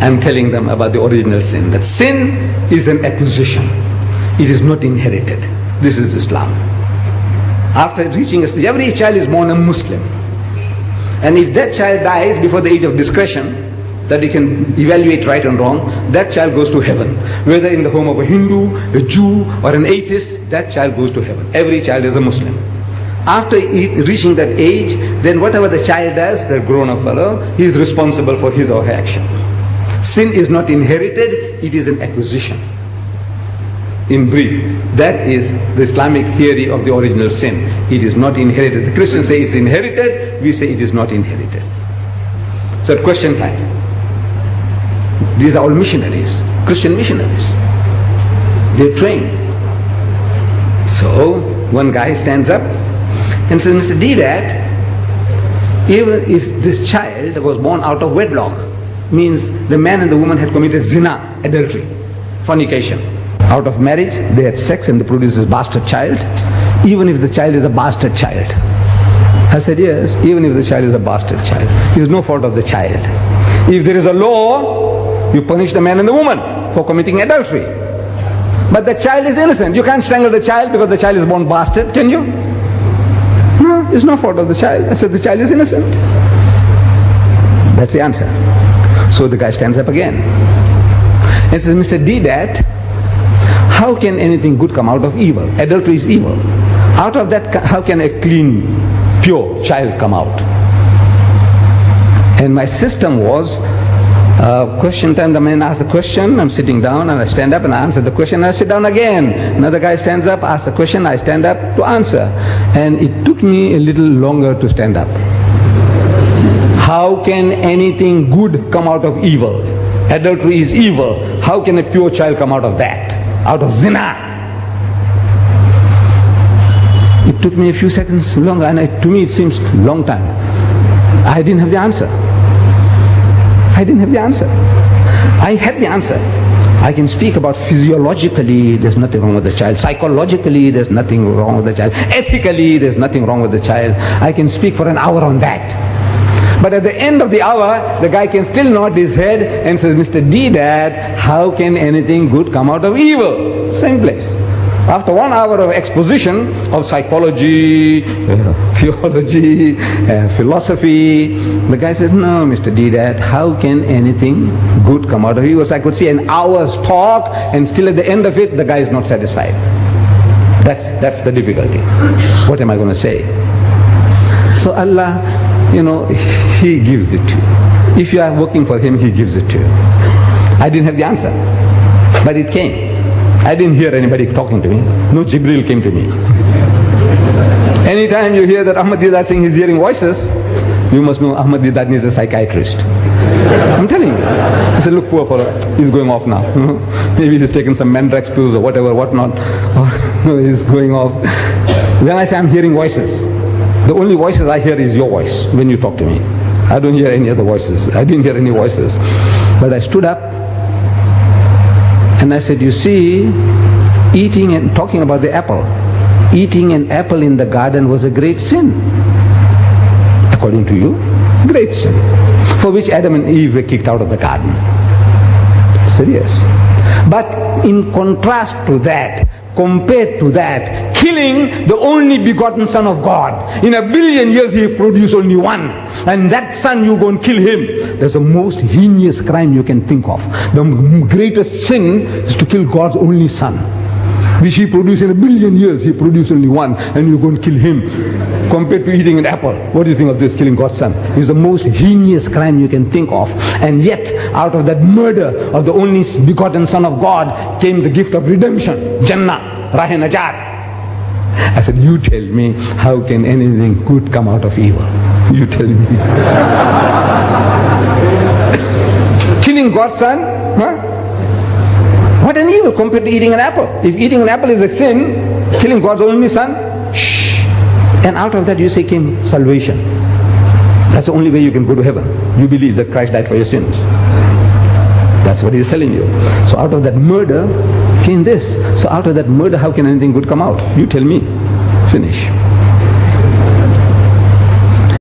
I'm telling them about the original sin. That sin is an acquisition. It is not inherited. This is Islam. After reaching every child is born a Muslim. And if that child dies before the age of discretion, that he can evaluate right and wrong, that child goes to heaven. Whether in the home of a Hindu, a Jew, or an atheist, that child goes to heaven. Every child is a Muslim. After reaching that age, then whatever the child does, the grown-up fellow, he is responsible for his or her action. Sin is not inherited, it is an acquisition. In brief, that is the Islamic theory of the original sin. It is not inherited. The Christians say it's inherited, we say it is not inherited. So at question time, these are all missionaries, Christian missionaries. They're trained. So one guy stands up and says, Mr. Deedat, even if this child was born out of wedlock, means the man and the woman had committed zina, adultery, fornication. Out of marriage, they had sex and they produced this bastard child. Even if the child is a bastard child. I said, yes, even if the child is a bastard child. It is no fault of the child. If there is a law, you punish the man and the woman for committing adultery. But the child is innocent. You can't strangle the child because the child is born bastard, can you? No, it's no fault of the child. I said, the child is innocent. That's the answer. So the guy stands up again and says, Mr. Deedat, how can anything good come out of evil? Adultery is evil. Out of that, how can a clean, pure child come out? And my system was, question time, the man asks the question, I'm sitting down and I stand up and I answer the question and I sit down again. Another guy stands up, asks the question, I stand up to answer. And it took me a little longer to stand up. How can anything good come out of evil? Adultery is evil. How can a pure child come out of that? Out of zina? It took me a few seconds longer, and to me it seems long time. I didn't have the answer. I didn't have the answer. I had the answer. I can speak about physiologically, there's nothing wrong with the child. Psychologically, there's nothing wrong with the child. Ethically, there's nothing wrong with the child. I can speak for an hour on that. But at the end of the hour, the guy can still nod his head and says, Mr. Deedat, how can anything good come out of evil? Same place. After 1 hour of exposition of psychology, theology, philosophy, the guy says, no, Mr. Deedat, how can anything good come out of evil? So I could see an hour's talk and still at the end of it, the guy is not satisfied. That's the difficulty. What am I going to say? So Allah, He gives it to you. If you are working for Him, He gives it to you. I didn't have the answer, but it came. I didn't hear anybody talking to me. No Jibril came to me. Anytime you hear that Ahmad Deedat saying he's hearing voices, you must know Ahmad Deedat needs a psychiatrist. I'm telling you. I said, look, poor fellow, he's going off now. Maybe he's taken some Mandrax pills or whatever, whatnot, or he's going off. Then I say, I'm hearing voices. The only voices I hear is your voice when you talk to me. I don't hear any other voices. I didn't hear any voices. But I stood up and I said, you see, eating and talking about the apple, eating an apple in the garden was a great sin. According to you, great sin. For which Adam and Eve were kicked out of the garden. Serious. But in contrast to that, compared to that, killing the only begotten Son of God. In 1 billion years He produced only one. And that son, you go and kill him. That's the most heinous crime you can think of. The greatest sin is to kill God's only Son, which He produced in 1 billion years. He produced only one, and you go and kill him. Compared to eating an apple, what do you think of this, killing God's Son? It's the most heinous crime you can think of. And yet, out of that murder of the only begotten Son of God came the gift of redemption, Jannah, Rahe Najat. I said, you tell me, how can anything good come out of evil? You tell me. Killing God's Son? Huh? What an evil compared to eating an apple. If eating an apple is a sin, killing God's only Son, shh. And out of that you say came salvation. That's the only way you can go to heaven. You believe that Christ died for your sins. That's what He is telling you. So out of that murder came this. So out of that murder, how can anything good come out? You tell me. Finish.